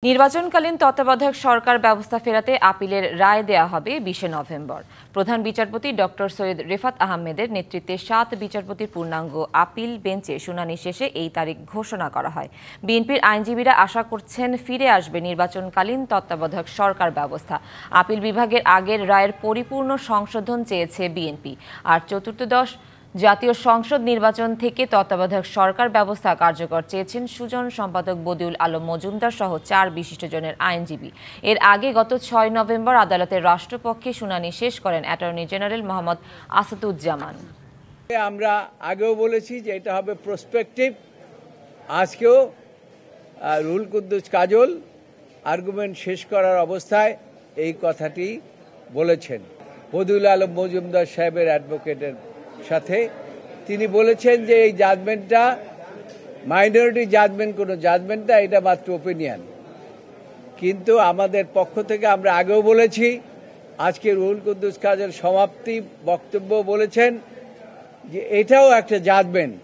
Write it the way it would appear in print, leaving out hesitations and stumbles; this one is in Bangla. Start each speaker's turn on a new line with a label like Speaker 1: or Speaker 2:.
Speaker 1: নির্বাচনকালীন তত্ত্বাবধায়ক সরকার ব্যবস্থা ফেরাতে আপিলের রায় দেয়া হবে 20 নভেম্বর। প্রধান বিচারপতি ডক্টর সৈয়দ রেফাত আহমেদের নেতৃত্বে 7 বিচারপতির পূর্ণাঙ্গ আপিল বেঞ্চে শুনানি শেষে এই তারিখ ঘোষণা করা হয়। বিএনপির আইনজীবীরা আশা করছেন ফিরে আসবে নির্বাচনকালীন তত্ত্বাবধায়ক সরকার ব্যবস্থা। আপিল বিভাগের আগের রায়ের পরিপূর্ণ সংশোধন চেয়েছে বিএনপি। আর চতুর্থদশ জাতীয় সংসদ নির্বাচন থেকে তত্ত্বাবধায়ক সরকার ব্যবস্থা কার্যকর চেয়েছেন সুজন সম্পাদক বদিউল আলম মজুমদার সহ 4 বিশিষ্টজনের আইনজীবী। এর আগে গত 6 নভেম্বর আদালতের রাষ্ট্রপক্ষে শুনানি শেষ করেন অ্যাটর্নি জেনারেল মোহাম্মদ আসাদুজ্জামান।
Speaker 2: আমরা আগেও বলেছি যে এটা হবে প্রসপেক্টিভ। আজকেও রুহুল কুদ্দুস কাজল আর্গুমেন্ট শেষ করার অবস্থায় এই কথাটি বলেছেন। বদিউল আলম মজুমদার সাহেবের অ্যাডভোকেটের সাথে তিনি বলেছেন যে এই জাজমেন্টটা মাইনরিটি জাজমেন্ট, কোনো জাজমেন্ট না, এটা মাত্র ওপিনিয়ন। কিন্তু আমাদের পক্ষ থেকে আমরা আগেও বলেছি, আজকে রুহুল কুদ্দুস কাজল সমাপ্তি বক্তব্য বলেছেন যে এটাও একটা জাজমেন্ট।